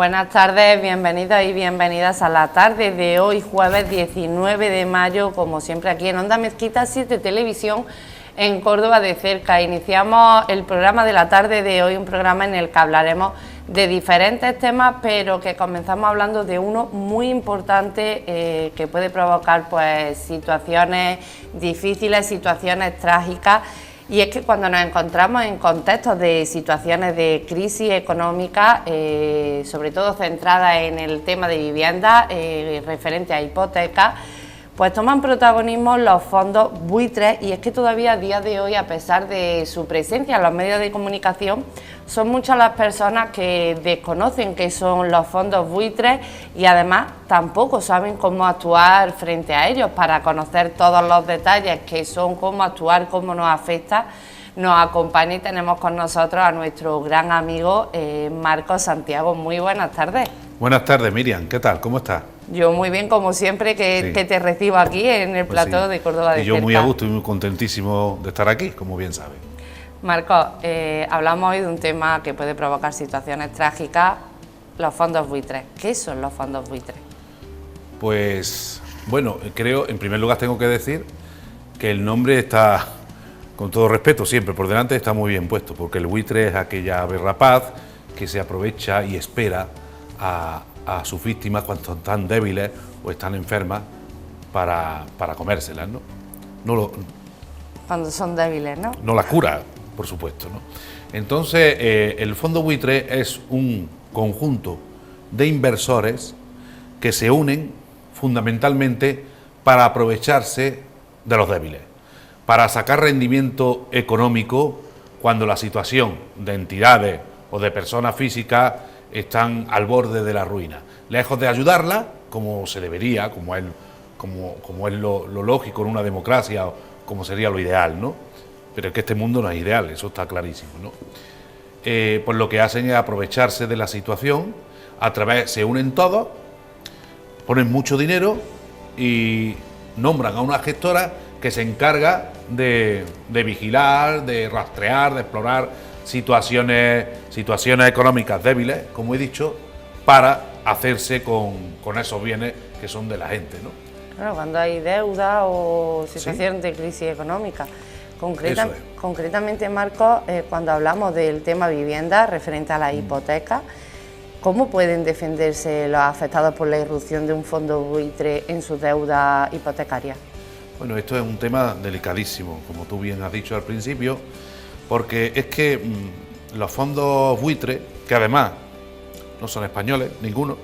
Buenas tardes, bienvenidos y bienvenidas a la tarde de hoy, jueves 19 de mayo, como siempre aquí en Onda Mezquita 7 Televisión, en Córdoba de cerca. Iniciamos el programa de la tarde de hoy, un programa en el que hablaremos de diferentes temas, pero que comenzamos hablando de uno muy importante que puede provocar pues situaciones difíciles, situaciones trágicas. Y es que cuando nos encontramos en contextos de situaciones de crisis económica, sobre todo centradas en el tema de vivienda, referente a hipotecas, pues toman protagonismo los fondos buitres, y es que todavía a día de hoy, a pesar de su presencia en los medios de comunicación, son muchas las personas que desconocen qué son los fondos buitres y además tampoco saben cómo actuar frente a ellos. Para conocer todos los detalles que son, cómo actuar, cómo nos afecta, nos acompaña y tenemos con nosotros a nuestro gran amigo Marcos Santiago. Muy buenas tardes. Buenas tardes, Miriam, ¿qué tal? ¿Cómo estás? Yo muy bien, como siempre, que te recibo aquí en el plató de Córdoba de cerca. Y yo muy a gusto y muy contentísimo de estar aquí, como bien sabes. Marcos, hablamos hoy de un tema que puede provocar situaciones trágicas, los fondos buitres. ¿Qué son los fondos buitres? Pues, bueno, creo, en primer lugar tengo que decir que el nombre está, con todo respeto siempre, por delante está muy bien puesto, porque el buitre es aquella ave rapaz que se aprovecha y espera a sus víctimas cuando están débiles o están enfermas para comérselas, ¿no? Cuando son débiles, ¿no? No las cura, por supuesto, ¿no? Entonces, el fondo buitre es un conjunto de inversores que se unen fundamentalmente para aprovecharse de los débiles, para sacar rendimiento económico cuando la situación de entidades o de personas físicas están al borde de la ruina. Lejos de ayudarla, como se debería, como es lo lógico en una democracia, o como sería lo ideal, ¿no? Pero es que este mundo no es ideal, eso está clarísimo, ¿no? Pues lo que hacen es aprovecharse de la situación, se unen todos, ponen mucho dinero y nombran a una gestora que se encarga de vigilar, de rastrear, de explorar situaciones económicas débiles, como he dicho, para hacerse con esos bienes que son de la gente, ¿no? Claro, cuando hay deuda o situación de crisis económica. Concretamente, Marcos, cuando hablamos del tema vivienda referente a la hipoteca, ¿cómo pueden defenderse los afectados por la irrupción de un fondo buitre en su deuda hipotecaria? Bueno, esto es un tema delicadísimo, como tú bien has dicho al principio, porque es que los fondos buitres, que además no son españoles, ninguno,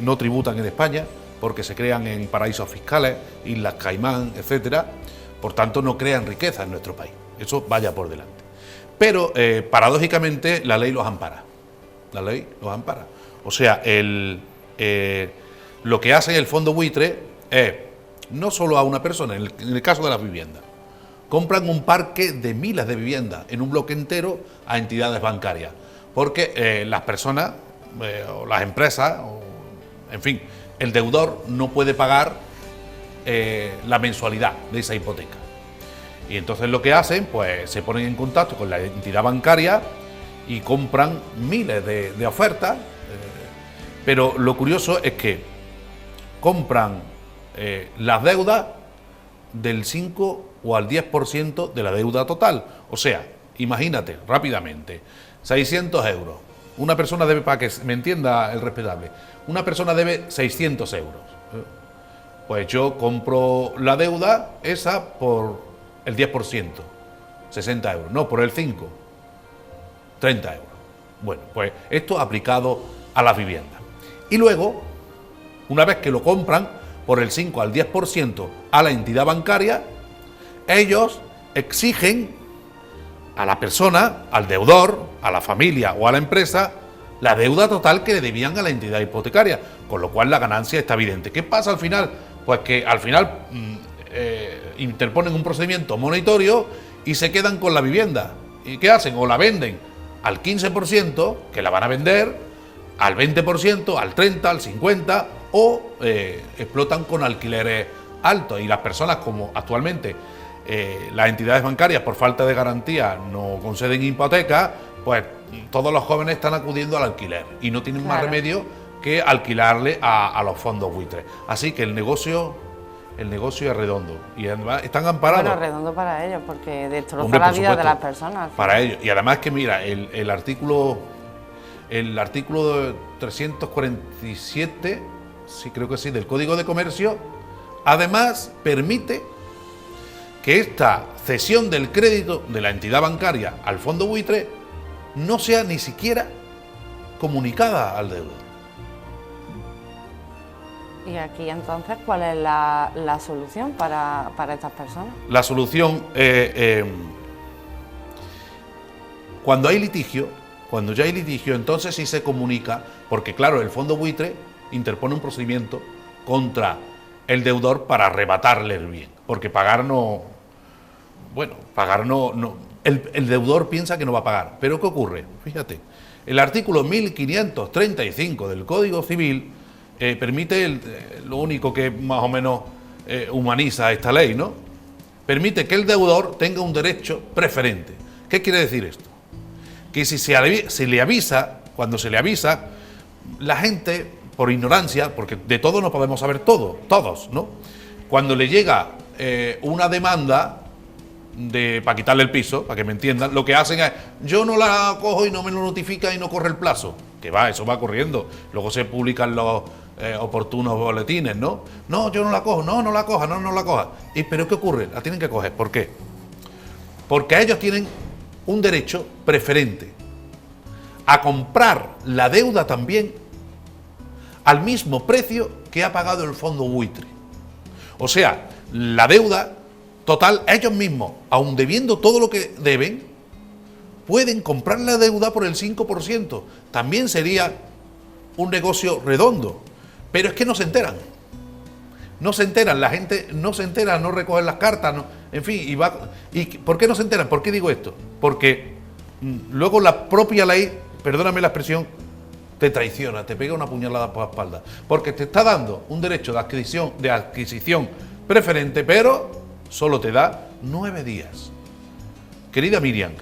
no tributan en España, porque se crean en paraísos fiscales, Islas Caimán, etcétera, por tanto no crean riqueza en nuestro país, eso vaya por delante. Pero paradójicamente la ley los ampara, o sea, lo que hace el fondo buitre es, no solo a una persona, en el caso de las viviendas, compran un parque de miles de viviendas en un bloque entero a entidades bancarias, porque las personas o las empresas, en fin, el deudor no puede pagar la mensualidad de esa hipoteca. Y entonces lo que hacen, pues se ponen en contacto con la entidad bancaria y compran miles de ofertas, pero lo curioso es que compran las deudas del 5 o al 10% de la deuda total. O sea, imagínate, rápidamente, 600 euros. Una persona debe, para que me entienda el respetable, una persona debe 600 euros. Pues yo compro la deuda esa por el 10%, 60 euros. No, por el 5, 30 euros. Bueno, pues esto aplicado a las viviendas. Y luego, una vez que lo compran por el 5 al 10% a la entidad bancaria, ellos exigen a la persona, al deudor, a la familia o a la empresa, la deuda total que le debían a la entidad hipotecaria, con lo cual la ganancia está evidente. ¿Qué pasa al final? Pues que al final interponen un procedimiento monitorio y se quedan con la vivienda. ¿Y qué hacen? O la venden al 15%, que la van a vender, al 20%, al 30%, al 50%, o explotan con alquileres altos. Y las personas, como actualmente las entidades bancarias por falta de garantía no conceden hipoteca, pues todos los jóvenes están acudiendo al alquiler y no tienen más remedio que alquilarle a los fondos buitres. Así que el negocio es redondo y además están amparados. Bueno, redondo para ellos, porque destroza la vida de las personas. Para ellos. Y además que mira, el artículo 347, sí creo que sí, del Código de Comercio, además permite que esta cesión del crédito de la entidad bancaria al fondo buitre no sea ni siquiera comunicada al deudor. Y aquí entonces, ¿cuál es la solución para estas personas? La solución, cuando hay litigio, cuando ya hay litigio, entonces sí se comunica, porque claro, el fondo buitre interpone un procedimiento contra el deudor para arrebatarle el bien, porque pagar no, el deudor piensa que no va a pagar, pero ¿qué ocurre? Fíjate, el artículo 1535 del Código Civil permite, lo único que más o menos humaniza esta ley, ¿no? Permite que el deudor tenga un derecho preferente. ¿Qué quiere decir esto? Que si se le avisa, cuando se le avisa, la gente, por ignorancia, porque de todo no podemos saber todo, todos, ¿no? Cuando le llega una demanda para quitarle el piso, para que me entiendan, lo que hacen es, yo no la cojo y no me lo notifica y no corre el plazo. Que va, eso va corriendo. Luego se publican los oportunos boletines, ¿no? No, yo no la cojo, no la coja, no la coja. ¿Pero qué ocurre? La tienen que coger. ¿Por qué? Porque ellos tienen un derecho preferente a comprar la deuda también al mismo precio que ha pagado el fondo buitre. O sea, la deuda total, ellos mismos, aun debiendo todo lo que deben, pueden comprar la deuda por el 5%. También sería un negocio redondo. Pero es que no se enteran. No se enteran, la gente no se entera, no recogen las cartas, no, en fin, ¿y por qué no se enteran? ¿Por qué digo esto? Porque luego la propia ley, perdóname la expresión, te traiciona, te pega una puñalada por la espalda, porque te está dando un derecho de adquisición preferente, pero solo te da 9 días. Querida Miriam,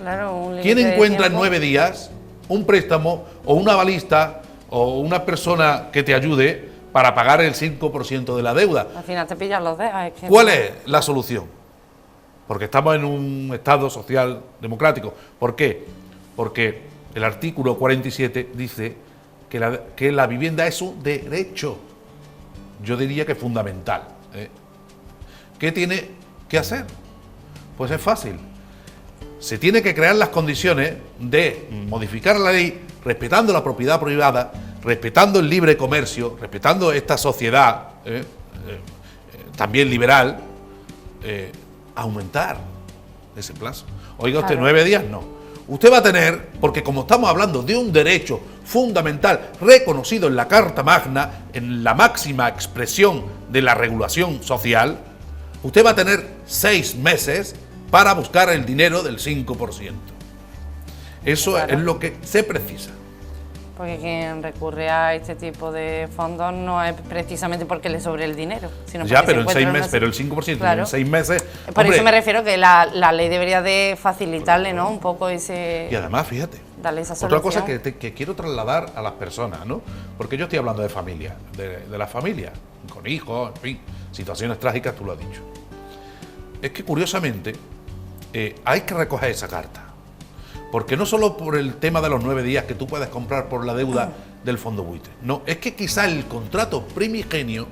¿quién encuentra en 9 días un préstamo o un avalista o una persona que te ayude para pagar el 5% de la deuda? Al final te pillan los dedos. ¿Cuál es la solución? Porque estamos en un Estado social democrático. ¿Por qué? Porque el artículo 47 dice que la vivienda es un derecho. Yo diría que fundamental. ¿Qué tiene que hacer? Pues es fácil. Se tiene que crear las condiciones de modificar la ley respetando la propiedad privada, respetando el libre comercio, respetando esta sociedad también liberal, aumentar ese plazo. Oiga usted, 9 días no. Usted va a tener, porque como estamos hablando de un derecho fundamental reconocido en la Carta Magna, en la máxima expresión de la regulación social, usted va a tener 6 meses para buscar el dinero del 5%. Eso es lo que se precisa. Porque quien recurre a este tipo de fondos no es precisamente porque le sobre el dinero, sino porque pero en 6 meses, pero el 5%, claro. En 6 meses... Por eso me refiero que la ley debería de facilitarle, ¿no?, un poco ese... Y además, fíjate, darle esa solución. Otra cosa que quiero trasladar a las personas, ¿no? Porque yo estoy hablando de familia, de la familia, con hijos, en fin, situaciones trágicas, tú lo has dicho. Es que curiosamente hay que recoger esa carta. Porque no solo por el tema de los 9 días que tú puedes comprar por la deuda del fondo buitre. No, es que quizá el contrato primigenio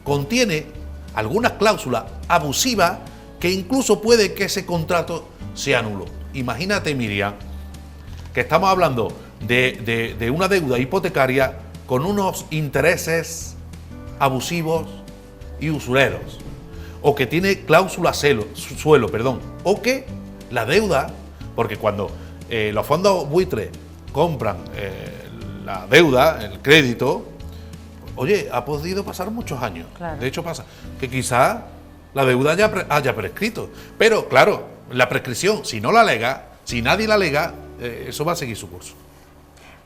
contiene algunas cláusulas abusivas que incluso puede que ese contrato sea nulo. Imagínate, Miriam, que estamos hablando de una deuda hipotecaria con unos intereses abusivos y usureros, o que tiene cláusula suelo, o que la deuda... Porque cuando los fondos buitres compran la deuda, el crédito, oye, ha podido pasar muchos años. Claro. De hecho pasa que quizá la deuda haya prescrito. Pero claro, la prescripción, si no la alega, si nadie la alega, eso va a seguir su curso.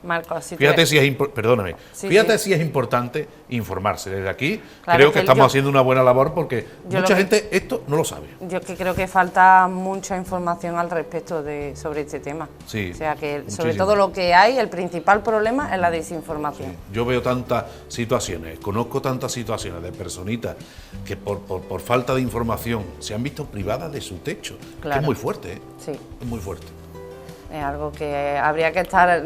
Marcos, si fíjate si es perdóname, sí, fíjate sí. si es importante informarse. Desde aquí Claro, creo que estamos haciendo una buena labor porque yo mucha gente esto no lo sabe. Yo es que creo que falta mucha información al respecto sobre este tema. Sí, o sea que muchísimo. sobre todo lo que hay, el principal problema es la desinformación. Sí. Yo veo tantas situaciones, conozco tantas situaciones de personitas que por falta de información se han visto privadas de su techo. Claro. Que es muy fuerte, ¿eh? Sí. Es muy fuerte. Es algo que habría que estar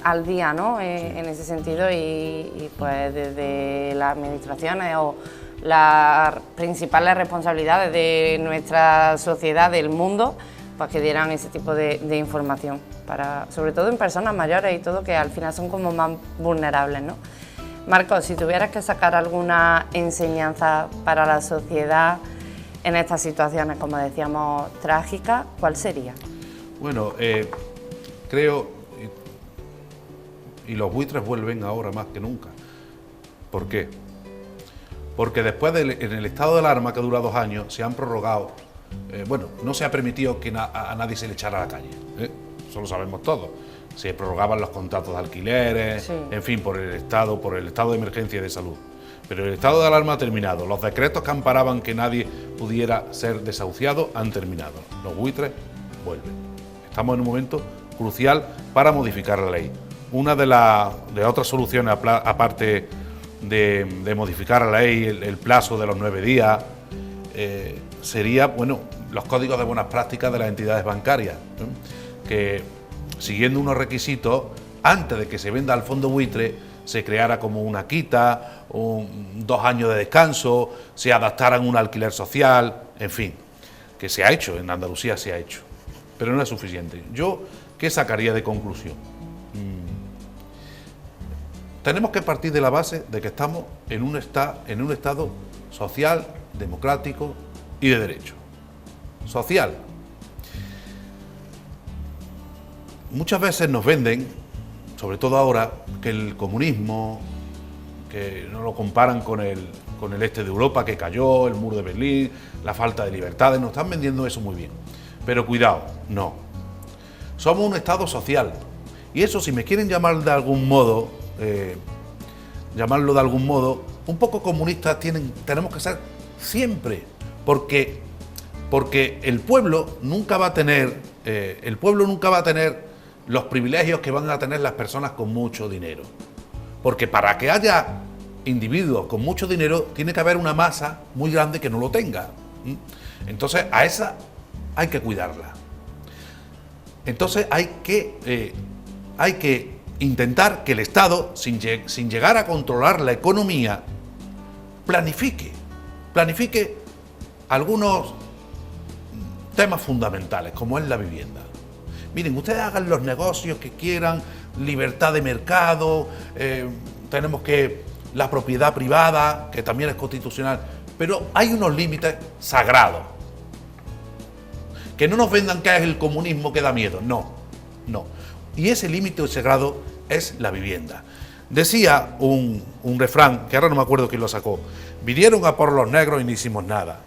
al día, ¿no? En ese sentido y pues desde las administraciones o las principales responsabilidades de nuestra sociedad, del mundo, pues que dieran ese tipo de información, sobre todo en personas mayores y todo, que al final son como más vulnerables, ¿no? Marcos, si tuvieras que sacar alguna enseñanza para la sociedad en estas situaciones, como decíamos, trágicas, ¿cuál sería? Bueno, creo, y los buitres vuelven ahora más que nunca. ¿Por qué? Porque después en el estado de alarma, que dura 2 años, se han prorrogado, bueno, no se ha permitido que a nadie se le echara a la calle, eso lo sabemos todos. Se prorrogaban los contratos de alquileres, sí. En fin, por el estado de emergencia de salud. Pero el estado de alarma ha terminado, los decretos que amparaban que nadie pudiera ser desahuciado han terminado, los buitres vuelven. Estamos en un momento crucial para modificar la ley. Una de otras soluciones, aparte de modificar la ley, el plazo de los 9 días, sería, bueno, los códigos de buenas prácticas de las entidades bancarias, ¿no? Que siguiendo unos requisitos, antes de que se venda al fondo buitre, se creara como una quita, 2 años de descanso, se adaptaran un alquiler social, en fin, que se ha hecho, en Andalucía se ha hecho. Pero no es suficiente. Yo, ¿qué sacaría de conclusión? Tenemos que partir de la base de que estamos en un Estado social, democrático y de derecho. Social. Muchas veces nos venden, sobre todo ahora, que el comunismo, que no lo comparan con el este de Europa que cayó, el muro de Berlín, la falta de libertades, nos están vendiendo eso muy bien. Pero cuidado, no. Somos un Estado social. Y eso, si me quieren llamar de algún modo, un poco comunistas tenemos que ser siempre. Porque el pueblo nunca va a tener los privilegios que van a tener las personas con mucho dinero. Porque para que haya individuos con mucho dinero, tiene que haber una masa muy grande que no lo tenga. Entonces, a esa hay que cuidarla. Entonces hay que intentar que el Estado, sin llegar a controlar la economía, planifique algunos temas fundamentales, como es la vivienda. Miren, ustedes hagan los negocios que quieran, libertad de mercado, tenemos la propiedad privada, que también es constitucional, pero hay unos límites sagrados. Que no nos vendan que es el comunismo que da miedo, no. Y ese límite sagrado es la vivienda. Decía un refrán, que ahora no me acuerdo quién lo sacó: vinieron a por los negros y no hicimos nada,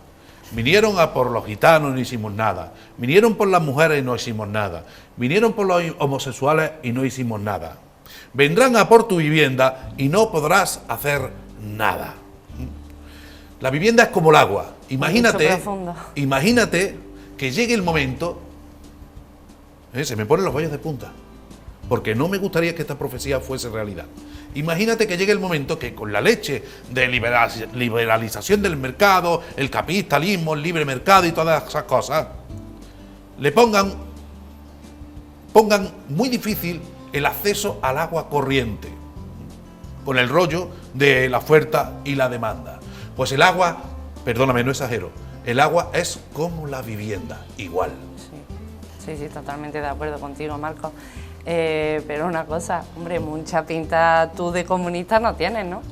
vinieron a por los gitanos y no hicimos nada, vinieron por las mujeres y no hicimos nada, vinieron por los homosexuales y no hicimos nada, vendrán a por tu vivienda y no podrás hacer nada. La vivienda es como el agua. Imagínate que llegue el momento, se me ponen los vellos de punta, porque no me gustaría que esta profecía fuese realidad. Imagínate que llegue el momento que con la leche de liberalización del mercado, el capitalismo, el libre mercado y todas esas cosas, le pongan muy difícil el acceso al agua corriente, con el rollo de la oferta y la demanda. Pues el agua, perdóname, no exagero, el agua es como la vivienda, igual. Sí, totalmente de acuerdo contigo, Marcos. Pero una cosa, hombre, mucha pinta tú de comunista no tienes, ¿no?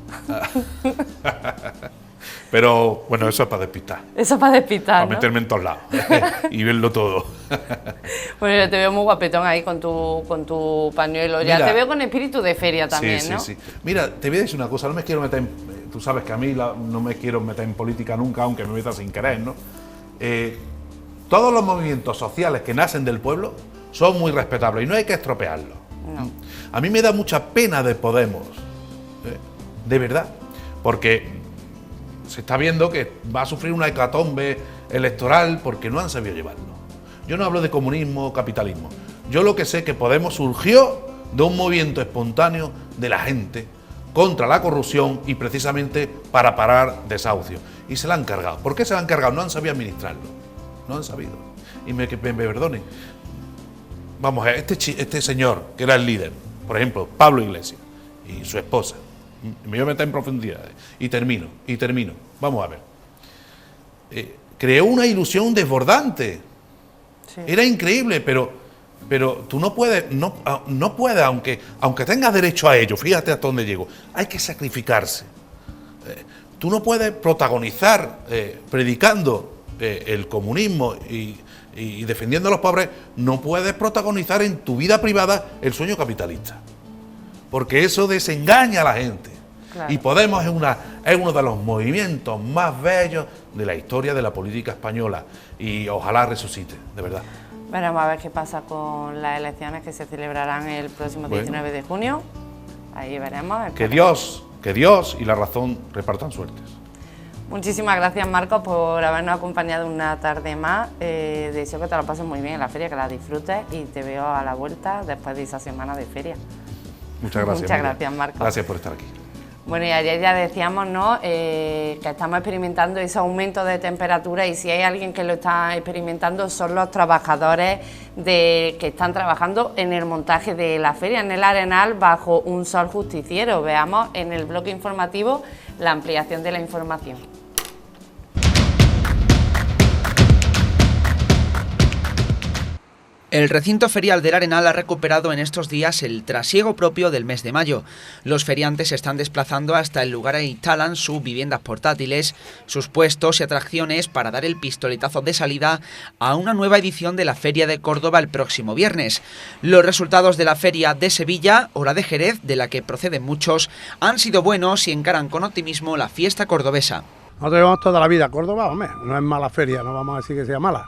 Pero, bueno, eso es para despistar. Eso es para despistar, para meterme en todos lados y verlo todo. Bueno, yo te veo muy guapetón ahí con tu pañuelo. Ya te veo con espíritu de feria también, ¿no? Sí. Mira, te voy a decir una cosa, no me quiero meter tú sabes que a mí no me quiero meter en política nunca, aunque me meta sin querer, ¿no? Todos los movimientos sociales que nacen del pueblo son muy respetables y no hay que estropearlos. No. A mí me da mucha pena de Podemos, de verdad, porque se está viendo que va a sufrir una hecatombe electoral porque no han sabido llevarlo. Yo no hablo de comunismo o capitalismo. Yo lo que sé es que Podemos surgió de un movimiento espontáneo de la gente contra la corrupción y precisamente para parar desahucios. Y se la han cargado. ¿Por qué se la han cargado? No han sabido administrarlo. No han sabido. Y me perdonen. Vamos a ver, este señor, que era el líder, por ejemplo, Pablo Iglesias y su esposa, me voy a meter en profundidades, y termino. Vamos a ver. Creó una ilusión desbordante. Sí. Era increíble, pero tú no puedes, aunque tengas derecho a ello, fíjate hasta dónde llego, hay que sacrificarse. Tú no puedes protagonizar predicando el comunismo y defendiendo a los pobres, no puedes protagonizar en tu vida privada el sueño capitalista, porque eso desengaña a la gente. Claro. Y Podemos es uno de los movimientos más bellos de la historia de la política española, y ojalá resucite, de verdad. Veremos a ver qué pasa con las elecciones que se celebrarán el próximo 19 de junio. Ahí veremos. Que Dios y la razón repartan suertes. Muchísimas gracias, Marcos, por habernos acompañado una tarde más. Deseo que te lo pases muy bien en la feria, que la disfrutes, y te veo a la vuelta después de esa semana de feria. Muchas gracias. Muchas gracias, Marcos. Gracias por estar aquí. Bueno, y ayer ya decíamos, ¿no?, que estamos experimentando ese aumento de temperatura, y si hay alguien que lo está experimentando son los trabajadores que están trabajando en el montaje de la feria en el Arenal bajo un sol justiciero. Veamos en el bloque informativo la ampliación de la información. El recinto ferial del Arenal ha recuperado en estos días el trasiego propio del mes de mayo. Los feriantes se están desplazando hasta el lugar e instalan sus viviendas portátiles, sus puestos y atracciones para dar el pistoletazo de salida a una nueva edición de la Feria de Córdoba el próximo viernes. Los resultados de la Feria de Sevilla o la de Jerez, de la que proceden muchos, han sido buenos y encaran con optimismo la fiesta cordobesa. Nosotros llevamos toda la vida a Córdoba, hombre, no es mala feria, no vamos a decir que sea mala.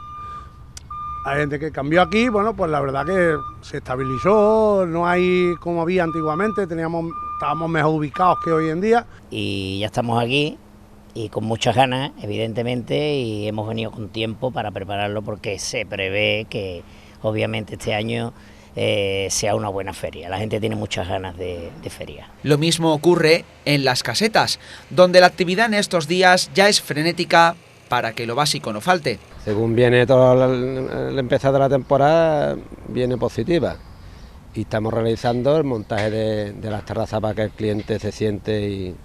Hay gente que cambió aquí, bueno, pues la verdad que se estabilizó, no hay como había antiguamente, estábamos mejor ubicados que hoy en día. Y ya estamos aquí y con muchas ganas, evidentemente, y hemos venido con tiempo para prepararlo porque se prevé que obviamente este año sea una buena feria. La gente tiene muchas ganas de feria. Lo mismo ocurre en Las Casetas, donde la actividad en estos días ya es frenética para que lo básico no falte. Según viene toda la empezada de la temporada, viene positiva. Y estamos realizando el montaje de las terrazas para que el cliente se siente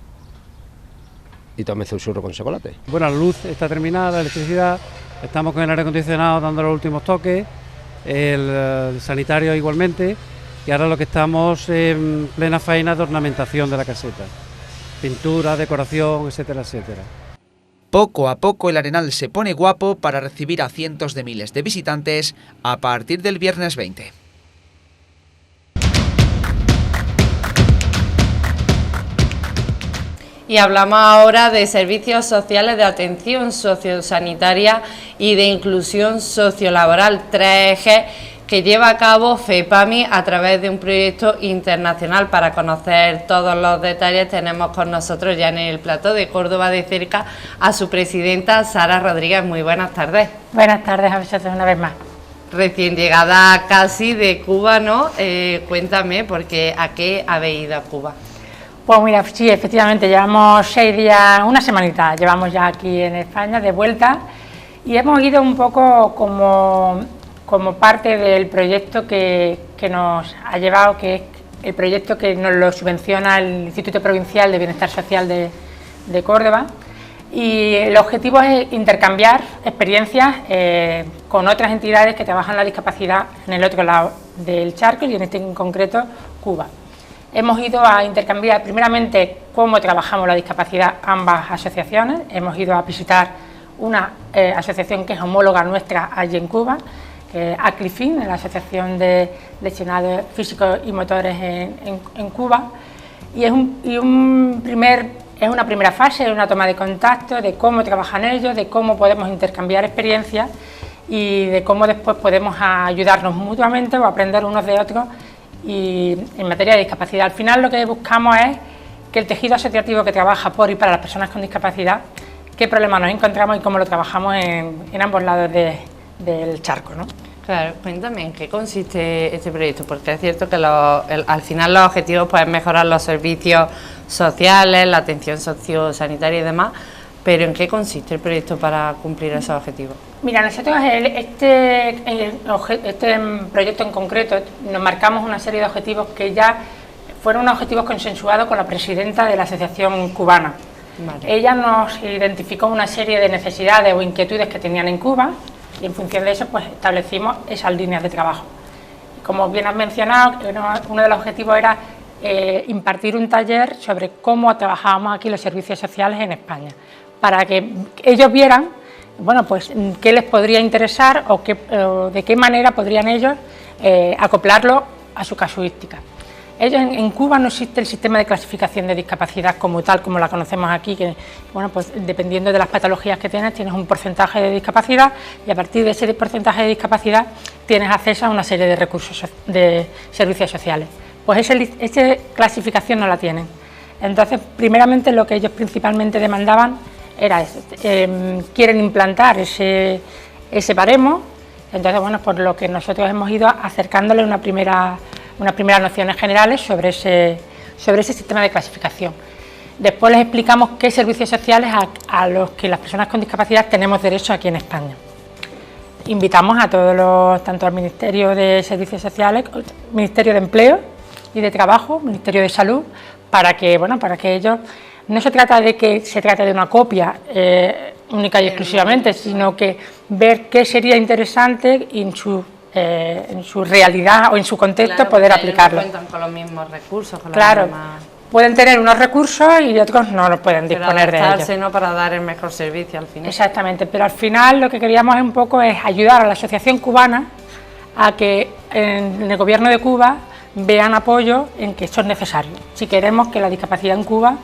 y tome su churro con chocolate. Bueno, la luz está terminada, la electricidad, estamos con el aire acondicionado dando los últimos toques, el sanitario igualmente, y ahora lo que estamos en plena faena de ornamentación de la caseta. Pintura, decoración, etcétera, etcétera. Poco a poco el Arenal se pone guapo para recibir a cientos de miles de visitantes a partir del viernes 20. Y hablamos ahora de servicios sociales de atención sociosanitaria y de inclusión sociolaboral, 3 ejes que lleva a cabo FEPAMI a través de un proyecto internacional. Para conocer todos los detalles tenemos con nosotros ya en el plató de Córdoba de cerca a su presidenta, Sara Rodríguez. Muy buenas tardes. Buenas tardes a vosotros una vez más. Recién llegada casi de Cuba, ¿no? Cuéntame, porque ¿a qué habéis ido a Cuba? Pues mira, sí, efectivamente, llevamos 6 días, una semanita, llevamos ya aquí en España de vuelta, y hemos ido un poco como parte del proyecto que nos ha llevado, que es el proyecto que nos lo subvenciona el Instituto Provincial de Bienestar Social de Córdoba, y el objetivo es intercambiar experiencias con otras entidades que trabajan la discapacidad en el otro lado del charco, y en este en concreto Cuba. Hemos ido a intercambiar primeramente cómo trabajamos la discapacidad ambas asociaciones. Hemos ido a visitar una asociación que es homóloga nuestra allí en Cuba, ACLIFIN, la Asociación de Lesionados Físicos y Motores en Cuba, y es una primera fase, es una toma de contacto de cómo trabajan ellos, de cómo podemos intercambiar experiencias y de cómo después podemos ayudarnos mutuamente o aprender unos de otros y en materia de discapacidad. Al final lo que buscamos es que el tejido asociativo que trabaja por y para las personas con discapacidad, qué problemas nos encontramos y cómo lo trabajamos en ambos lados del charco, ¿no? Claro, cuéntame en qué consiste este proyecto, porque es cierto que al final los objetivos pueden mejorar los servicios sociales, la atención sociosanitaria y demás, pero ¿en qué consiste el proyecto para cumplir esos objetivos? Mira, nosotros este proyecto en concreto nos marcamos una serie de objetivos que ya fueron unos objetivos consensuados con la presidenta de la Asociación Cubana. Vale. Ella nos identificó una serie de necesidades o inquietudes que tenían en Cuba y en función de eso pues establecimos esas líneas de trabajo. Como bien has mencionado, uno de los objetivos era impartir un taller sobre cómo trabajábamos aquí los servicios sociales en España, para que ellos vieran, bueno, pues qué les podría interesar o de qué manera podrían ellos acoplarlo a su casuística. En Cuba no existe el sistema de clasificación de discapacidad como tal, como la conocemos aquí, que bueno, pues dependiendo de las patologías que tienes un porcentaje de discapacidad y a partir de ese porcentaje de discapacidad tienes acceso a una serie de recursos de servicios sociales. Pues esa clasificación no la tienen. Entonces, primeramente lo que ellos principalmente demandaban era eso, quieren implantar ese baremo. Entonces, bueno, por lo que nosotros hemos ido acercándole unas primeras nociones generales sobre ese sistema de clasificación. Después les explicamos qué servicios sociales a los que las personas con discapacidad tenemos derecho aquí en España. Invitamos a todos tanto al Ministerio de Servicios Sociales, Ministerio de Empleo y de Trabajo, Ministerio de Salud, para que ellos, no se trata de que se trate de una copia única y exclusivamente, sino que ver qué sería interesante en su realidad o en su contexto, claro, poder aplicarlo. No cuentan con los mismos recursos, con claro, pueden tener unos recursos y otros no los pueden disponer de ellos. ¿No? Para dar el mejor servicio al final. Exactamente, pero al final lo que queríamos un poco es ayudar a la Asociación Cubana a que en el gobierno de Cuba vean apoyo en que esto es necesario, si queremos que la discapacidad en Cuba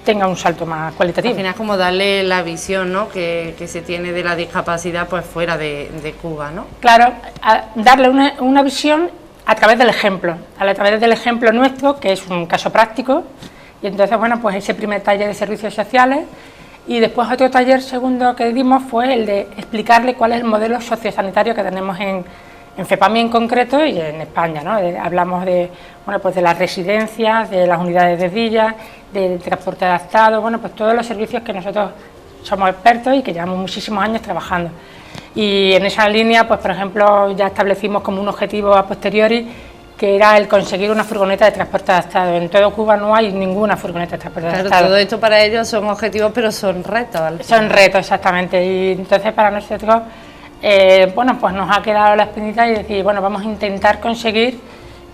tenga un salto más cualitativo. Al final es como darle la visión, ¿no?, que se tiene de la discapacidad pues fuera de Cuba, ¿no? Claro, darle una visión a través del ejemplo, nuestro, que es un caso práctico, y entonces, bueno, pues ese primer taller de servicios sociales, y después otro taller segundo que dimos fue el de explicarle cuál es el modelo sociosanitario que tenemos en FEPAMI en concreto y en España, ¿no? Hablamos de las residencias, de las unidades de día, del transporte adaptado, bueno, pues todos los servicios que nosotros somos expertos y que llevamos muchísimos años trabajando. Y en esa línea, pues por ejemplo, ya establecimos como un objetivo a posteriori que era el conseguir una furgoneta de transporte adaptado. En todo Cuba no hay ninguna furgoneta de transporte adaptado. Claro, todo esto para ellos son objetivos, pero son retos. Son retos, exactamente. Y entonces para nosotros, pues nos ha quedado la espinita y decir, bueno, vamos a intentar conseguir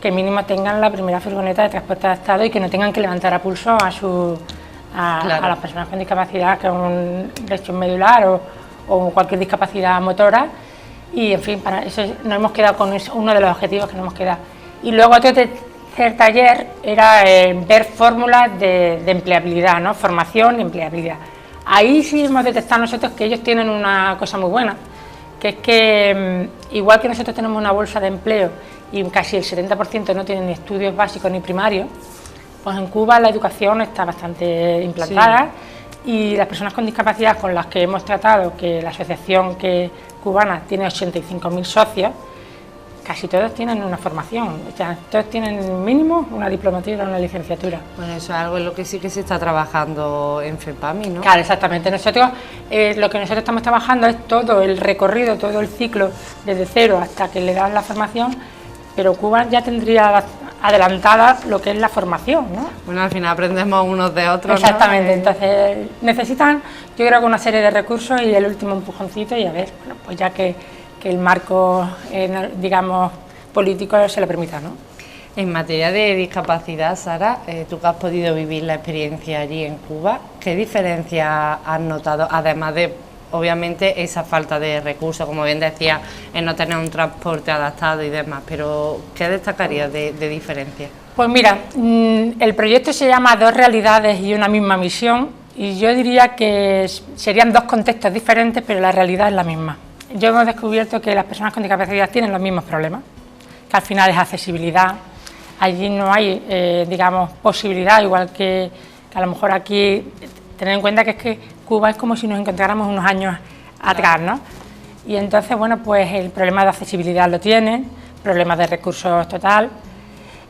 que mínimo tengan la primera furgoneta de transporte adaptado y que no tengan que levantar a pulso a las personas con discapacidad, que es un lesión medular o cualquier discapacidad motora. Y en fin, para eso nos hemos quedado con eso, uno de los objetivos que nos hemos quedado. Y luego otro tercer taller era ver fórmulas de empleabilidad, ¿no? Formación y empleabilidad. Ahí sí hemos detectado nosotros que ellos tienen una cosa muy buena, que es que igual que nosotros tenemos una bolsa de empleo y casi el 70% no tienen ni estudios básicos ni primarios, pues en Cuba la educación está bastante implantada. Sí. Y las personas con discapacidad con las que hemos tratado, que la asociación cubana tiene 85.000 socios, casi todos tienen una formación, o sea, todos tienen mínimo una diplomatura o una licenciatura. Bueno, eso es algo en lo que sí que se está trabajando en FEPAMI, ¿no? Claro, exactamente. Nosotros, lo que nosotros estamos trabajando es todo el recorrido, todo el ciclo, desde cero hasta que le dan la formación, pero Cuba ya tendría adelantada lo que es la formación, ¿no? Bueno, al final aprendemos unos de otros, ¿no? Exactamente, entonces necesitan, yo creo que una serie de recursos y el último empujoncito y a ver, bueno, pues ya que el marco, digamos, político se lo permita, ¿no? En materia de discapacidad, Sara, tú que has podido vivir la experiencia allí en Cuba, ¿qué diferencia has notado? Además de, obviamente, esa falta de recursos, como bien decía, en no tener un transporte adaptado y demás, pero ¿qué destacarías de diferencia? Pues mira, el proyecto se llama Dos realidades y una misma misión, y yo diría que serían dos contextos diferentes, pero la realidad es la misma. Yo hemos descubierto que las personas con discapacidad tienen los mismos problemas, que al final es accesibilidad, allí no hay, digamos, posibilidad, igual que a lo mejor aquí, tener en cuenta que es que Cuba es como si nos encontráramos unos años atrás, ¿no? Y entonces, bueno, pues el problema de accesibilidad lo tienen, problemas de recursos total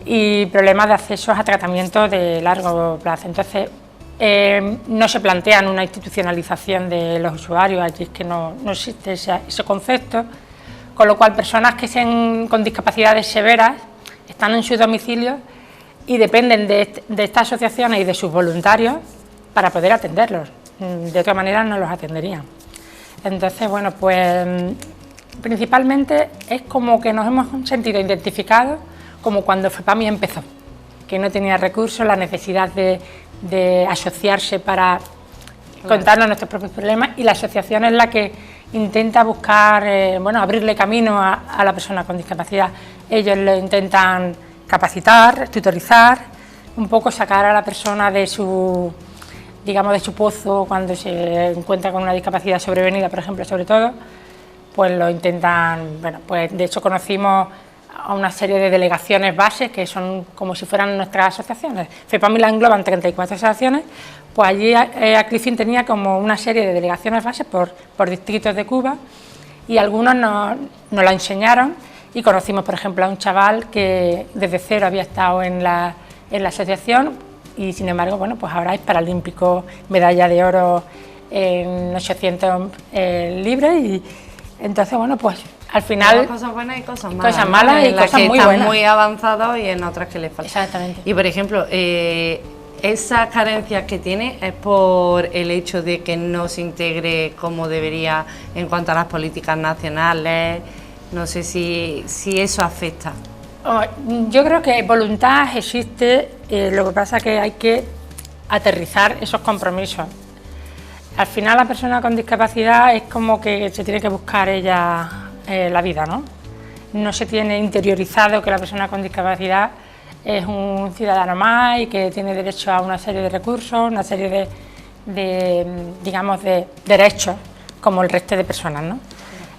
y problemas de accesos a tratamientos de largo plazo. Entonces, no se plantean una institucionalización de los usuarios, allí es que no existe ese concepto, con lo cual personas que sean con discapacidades severas están en sus domicilios y dependen de estas asociaciones y de sus voluntarios para poder atenderlos, de otra manera no los atenderían. Entonces, bueno, pues principalmente es como que nos hemos sentido identificados como cuando FEPAMI empezó, que no tenía recursos, la necesidad de asociarse para contarnos nuestros propios problemas, y la asociación es la que intenta buscar, bueno, abrirle camino a la persona con discapacidad. Ellos lo intentan capacitar, tutorizar, un poco sacar a la persona de su, digamos, de su pozo cuando se encuentra con una discapacidad sobrevenida, por ejemplo, sobre todo, pues lo intentan, bueno, pues de hecho conocimos a una serie de delegaciones bases que son como si fueran nuestras asociaciones. FEPAMI la engloban 34 asociaciones, pues allí ACLIFIN tenía como una serie de delegaciones bases por distritos de Cuba, y algunos nos la enseñaron, y conocimos, por ejemplo, a un chaval que desde cero había estado en la asociación, y sin embargo, bueno, pues ahora es paralímpico, medalla de oro en 800 libres, y entonces, bueno, pues al final... Hay cosas buenas y cosas malas. Cosas malas y cosas muy están buenas. muy avanzados y en otras que les falta. Exactamente. Y por ejemplo, esas carencias que tiene es por el hecho de que no se integre como debería en cuanto a las políticas nacionales. No sé si eso afecta. Yo creo que voluntad existe, lo que pasa es que hay que aterrizar esos compromisos. Al final la persona con discapacidad es como que se tiene que buscar ella la vida, ¿no? No se tiene interiorizado que la persona con discapacidad es un ciudadano más y que tiene derecho a una serie de recursos, una serie digamos, de derechos como el resto de personas, ¿no?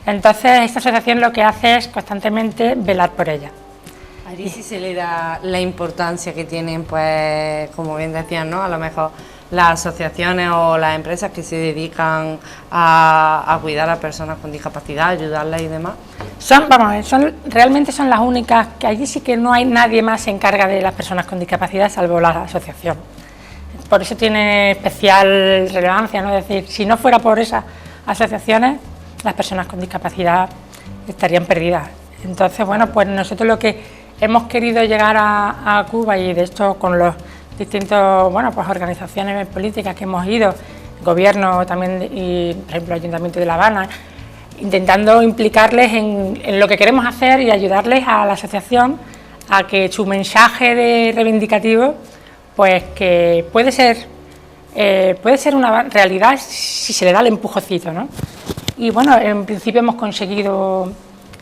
Entonces esta asociación lo que hace es constantemente velar por ella. Ahí sí se le da la importancia que tienen, pues, como bien decían, ¿no? A lo mejor las asociaciones o las empresas que se dedican a cuidar a personas con discapacidad, ayudarlas y demás. Realmente son las únicas, que allí sí que no hay nadie más se encarga de las personas con discapacidad salvo la asociación. Por eso tiene especial relevancia, ¿no? Es decir, si no fuera por esas asociaciones, las personas con discapacidad estarían perdidas. Entonces, bueno, pues nosotros lo que hemos querido llegar a Cuba, y de hecho con los distintos, bueno, pues organizaciones políticas que hemos ido, gobierno también y, por ejemplo, el Ayuntamiento de La Habana, intentando implicarles en lo que queremos hacer y ayudarles a la asociación a que su mensaje de reivindicativo, pues que puede ser una realidad si se le da el empujocito, ¿no? Y bueno, en principio hemos conseguido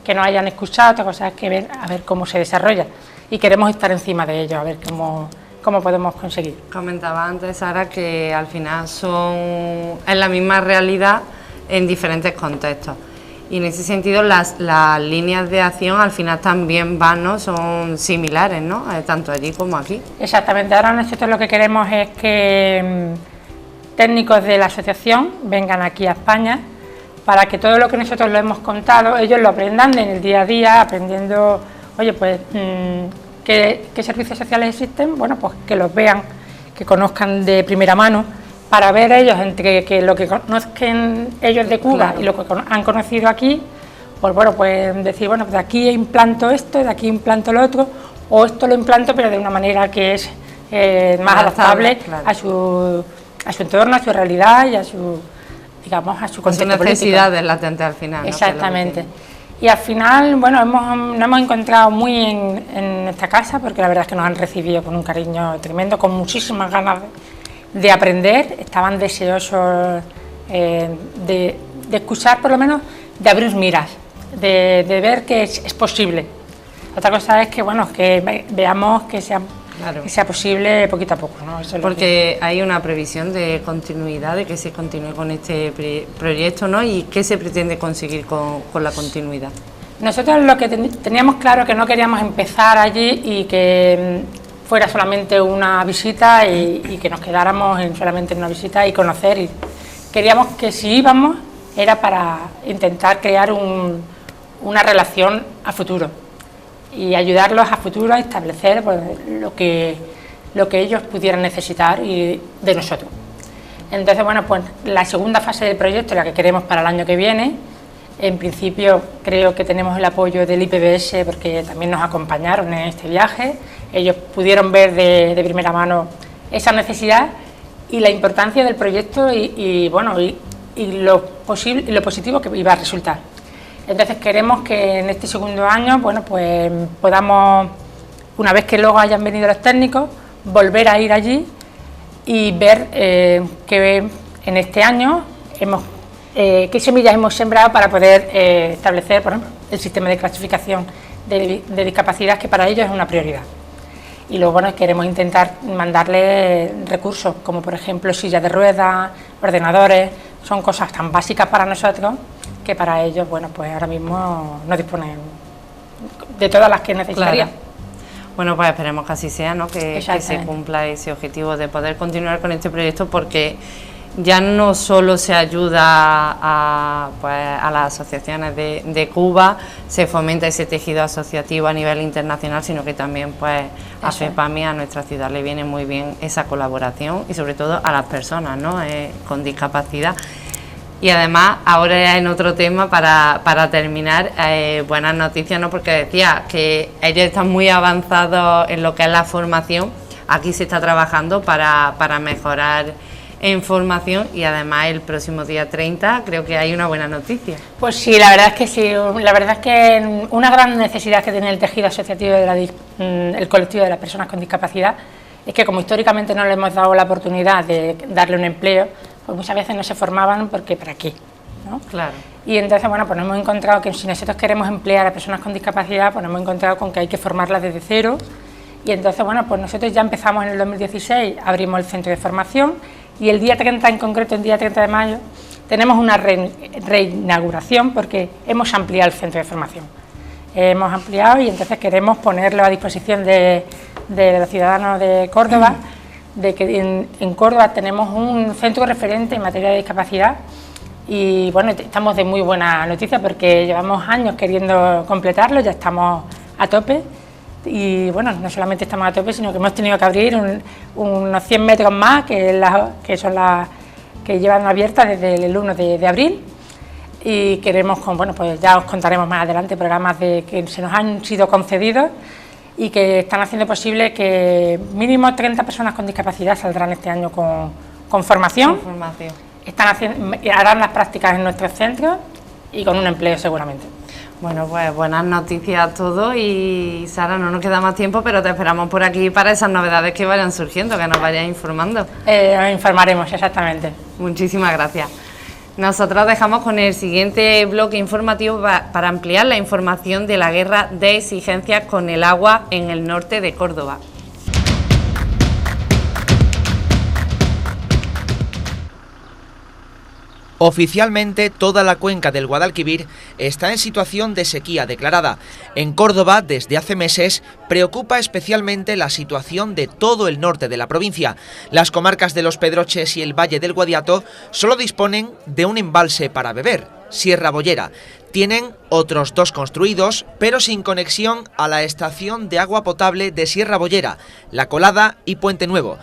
que nos hayan escuchado, otra cosa es que ver cómo se desarrolla, y queremos estar encima de ello, a ver cómo podemos conseguir. Comentaba antes, Sara, que al final es la misma realidad en diferentes contextos, y en ese sentido las líneas de acción al final también ¿no? Son similares, ¿no? Tanto allí como aquí. Exactamente, ahora nosotros lo que queremos es que técnicos de la asociación vengan aquí a España para que todo lo que nosotros les hemos contado, ellos lo aprendan en el día a día, aprendiendo, oye, pues, ¿qué servicios sociales existen? Bueno, pues que los vean, que conozcan de primera mano, para ver ellos entre que lo que conozcan ellos de Cuba, claro, y lo que han conocido aquí, pues bueno, pues decir, bueno, de aquí implanto esto, de aquí implanto lo otro, o esto lo implanto pero de una manera que es más adaptable, claro, a su entorno, a su realidad y a su, digamos, a su contexto político. Necesidades latentes al final, ¿no? Exactamente. Y al final, bueno, nos hemos encontrado muy en esta casa, porque la verdad es que nos han recibido con un cariño tremendo, con muchísimas ganas de aprender, estaban deseosos de escuchar, por lo menos, de abrir miras, de ver que es posible. Otra cosa es que, bueno, que veamos que sea posible poquito a poco, ¿no? Eso es porque hay una previsión de continuidad, de que se continúe con este proyecto, ¿no? ¿Y qué se pretende conseguir con la continuidad? Nosotros lo que teníamos claro que no queríamos empezar allí y que fuera solamente una visita y que nos quedáramos solamente en una visita y conocer. Y queríamos que si íbamos era para intentar crear una relación a futuro y ayudarlos a futuro a establecer pues, lo que ellos pudieran necesitar y de nosotros. Entonces, bueno, pues la segunda fase del proyecto, la que queremos para el año que viene, en principio creo que tenemos el apoyo del IPBS porque también nos acompañaron en este viaje, ellos pudieron ver de primera mano esa necesidad y la importancia del proyecto y lo positivo que iba a resultar. Entonces queremos que en este segundo año, bueno, pues podamos, una vez que luego hayan venido los técnicos, volver a ir allí y ver que en este año qué semillas hemos sembrado para poder establecer, por ejemplo, el sistema de clasificación de discapacidad, que para ellos es una prioridad. Y luego, bueno, queremos intentar mandarle recursos, como por ejemplo sillas de ruedas, ordenadores, son cosas tan básicas para nosotros que para ellos, bueno, pues ahora mismo no disponen de todas las que necesitarían. Claro. Bueno, pues esperemos que así sea, ¿no? Que se cumpla ese objetivo de poder continuar con este proyecto, porque ya no solo se ayuda a las asociaciones de Cuba, se fomenta ese tejido asociativo a nivel internacional, sino que también pues a FEPAMI, a nuestra ciudad, le viene muy bien esa colaboración y sobre todo a las personas, ¿no? Con discapacidad. Y además, ahora ya en otro tema para terminar, buenas noticias, ¿no? Porque decía que ellos están muy avanzados en lo que es la formación. Aquí se está trabajando para mejorar en formación y además el próximo día 30 creo que hay una buena noticia. Pues sí, la verdad es que sí. La verdad es que una gran necesidad que tiene el tejido asociativo el colectivo de las personas con discapacidad es que, como históricamente no le hemos dado la oportunidad de darle un empleo, pues muchas veces no se formaban porque ¿para qué? ¿No? Claro. Y entonces, bueno, pues nos hemos encontrado que si nosotros queremos emplear a personas con discapacidad, pues nos hemos encontrado con que hay que formarlas desde cero. Y entonces, bueno, pues nosotros ya empezamos en el 2016, abrimos el centro de formación y el día 30, en concreto el día 30 de mayo, tenemos una reinauguración porque hemos ampliado el centro de formación. Hemos ampliado y entonces queremos ponerlo a disposición de los ciudadanos de Córdoba, de que en Córdoba tenemos un centro referente en materia de discapacidad y bueno, estamos de muy buena noticia porque llevamos años queriendo completarlo, ya estamos a tope y bueno, no solamente estamos a tope, sino que hemos tenido que abrir unos 100 metros más que son las que llevan abiertas desde el 1 de abril y queremos, bueno, pues ya os contaremos más adelante programas que se nos han sido concedidos y que están haciendo posible que mínimo 30 personas con discapacidad saldrán este año con formación. Harán las prácticas en nuestros centros y con un empleo seguramente. Bueno, pues buenas noticias a todos y Sara, no nos queda más tiempo, pero te esperamos por aquí para esas novedades que vayan surgiendo, que nos vayas informando. Os informaremos, exactamente. Muchísimas gracias. Nosotros dejamos con el siguiente bloque informativo para ampliar la información de la guerra de exigencias con el agua en el norte de Córdoba. Oficialmente, toda la cuenca del Guadalquivir está en situación de sequía declarada. En Córdoba, desde hace meses, preocupa especialmente la situación de todo el norte de la provincia. Las comarcas de Los Pedroches y el Valle del Guadiato solo disponen de un embalse para beber, Sierra Bollera. Tienen otros 2 construidos, pero sin conexión a la estación de agua potable de Sierra Bollera, La Colada y Puente Nuevo.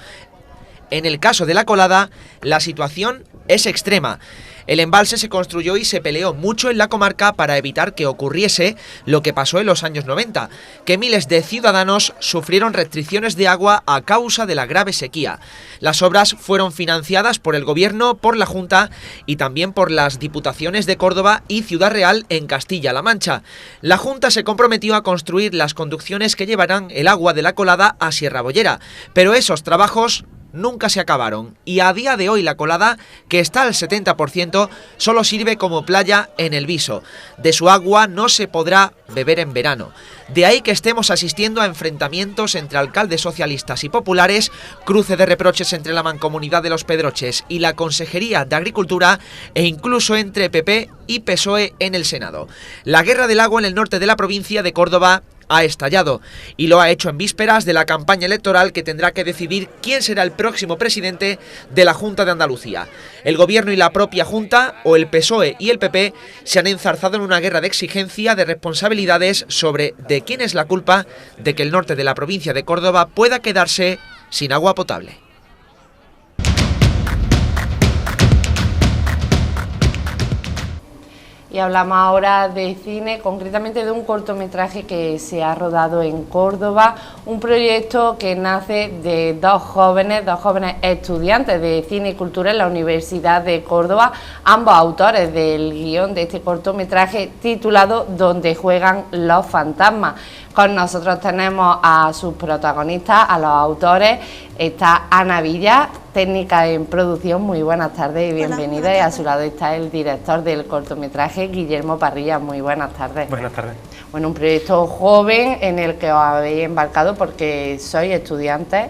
En el caso de La Colada, la situación es extrema. El embalse se construyó y se peleó mucho en la comarca para evitar que ocurriese lo que pasó en los años 90, que miles de ciudadanos sufrieron restricciones de agua a causa de la grave sequía. Las obras fueron financiadas por el Gobierno, por la Junta y también por las Diputaciones de Córdoba y Ciudad Real en Castilla-La Mancha. La Junta se comprometió a construir las conducciones que llevarán el agua de La Colada a Sierra Bollera, pero esos trabajos nunca se acabaron y a día de hoy la colada, que está al 70%, solo sirve como playa en el Viso. De su agua no se podrá beber en verano. De ahí que estemos asistiendo a enfrentamientos entre alcaldes socialistas y populares, cruce de reproches entre la Mancomunidad de los Pedroches y la Consejería de Agricultura e incluso entre PP y PSOE en el Senado. La guerra del agua en el norte de la provincia de Córdoba ha estallado y lo ha hecho en vísperas de la campaña electoral que tendrá que decidir quién será el próximo presidente de la Junta de Andalucía. El Gobierno y la propia Junta, o el PSOE y el PP, se han enzarzado en una guerra de exigencia de responsabilidades sobre de quién es la culpa de que el norte de la provincia de Córdoba pueda quedarse sin agua potable. Y hablamos ahora de cine, concretamente de un cortometraje que se ha rodado en Córdoba, un proyecto que nace de dos jóvenes estudiantes de cine y cultura en la Universidad de Córdoba, ambos autores del guión de este cortometraje titulado Donde juegan los fantasmas. Con nosotros tenemos a sus protagonistas, a los autores. Está Ana Villa, técnica en producción. Muy buenas tardes y bienvenida. Hola, y a su lado está el director del cortometraje, Guillermo Parrilla. Muy buenas tardes. Buenas tardes. Bueno, un proyecto joven en el que os habéis embarcado porque sois estudiantes.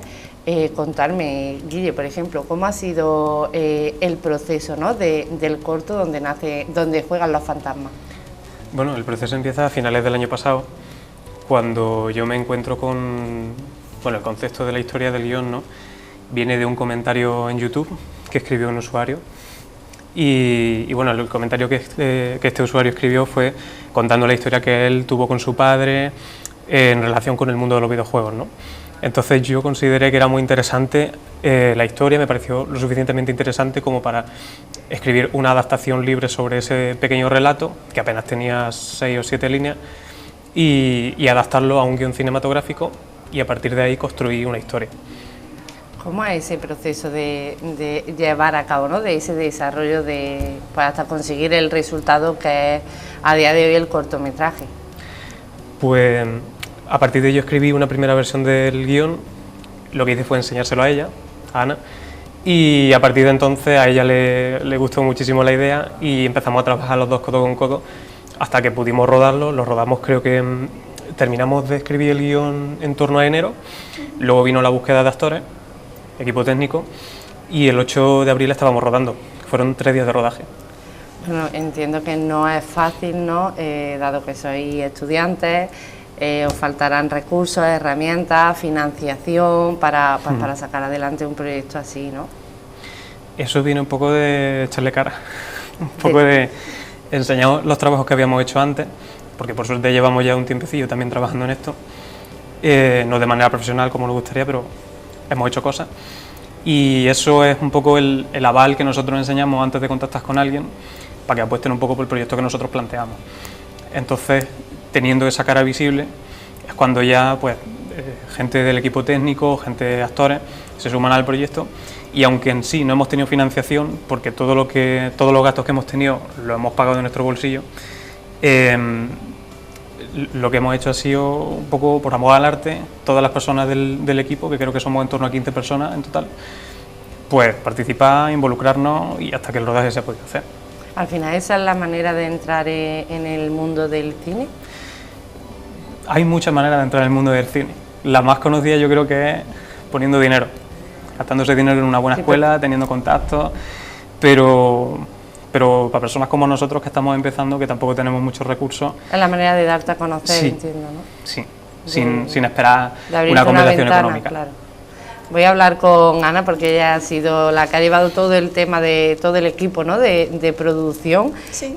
Contarme, Guille, por ejemplo, cómo ha sido el proceso, ¿no?, del corto donde juegan los fantasmas. Bueno, el proceso empieza a finales del año pasado, cuando yo me encuentro con, bueno, el concepto de la historia del guión, ¿no?, viene de un comentario en YouTube que escribió un usuario y bueno, el comentario que este usuario escribió fue contando la historia que él tuvo con su padre en relación con el mundo de los videojuegos, ¿no? Entonces yo consideré que era muy interesante la historia, me pareció lo suficientemente interesante como para escribir una adaptación libre sobre ese pequeño relato, que apenas tenía 6 o 7 líneas, y adaptarlo a un guión cinematográfico y a partir de ahí construir una historia. ¿Cómo es ese proceso de llevar a cabo, ¿no?, de ese desarrollo para hasta conseguir el resultado que es a día de hoy el cortometraje? Pues a partir de ello escribí una primera versión del guión, lo que hice fue enseñárselo a ella, a Ana, y a partir de entonces a ella le gustó muchísimo la idea y empezamos a trabajar los dos codo con codo hasta que pudimos rodarlo. Lo rodamos, creo que terminamos de escribir el guión en torno a enero, luego vino la búsqueda de actores, equipo técnico, y el 8 de abril estábamos rodando. Fueron 3 días de rodaje. Bueno, entiendo que no es fácil, ¿no?, dado que sois estudiantes, os faltarán recursos, herramientas, financiación para sacar adelante un proyecto así, ¿no? Eso viene un poco de echarle cara, un poco de enseñar los trabajos que habíamos hecho antes, porque por suerte llevamos ya un tiempecillo también trabajando en esto, no de manera profesional como nos gustaría, pero hemos hecho cosas, y eso es un poco el aval que nosotros enseñamos antes de contactar con alguien, para que apuesten un poco por el proyecto que nosotros planteamos. Entonces, teniendo esa cara visible, es cuando ya pues gente del equipo técnico, gente de actores, se suman al proyecto, y aunque en sí no hemos tenido financiación, porque todos los gastos que hemos tenido lo hemos pagado de nuestro bolsillo, lo que hemos hecho ha sido un poco por amor al arte. Todas las personas del equipo, que creo que somos en torno a 15 personas en total, pues participar, involucrarnos y hasta que el rodaje se ha podido hacer. Al final, ¿esa es la manera de entrar en el mundo del cine? Hay muchas maneras de entrar en el mundo del cine. La más conocida yo creo que es poniendo dinero, gastándose dinero en una buena escuela, teniendo contactos, pero para personas como nosotros que estamos empezando, que tampoco tenemos muchos recursos... Es la manera de darte a conocer, sí, entiendo, ¿no? Sí, sin esperar una compensación ventana, económica. Claro. Voy a hablar con Ana porque ella ha sido la que ha llevado todo el tema de todo el equipo, ¿no?, de producción. Sí.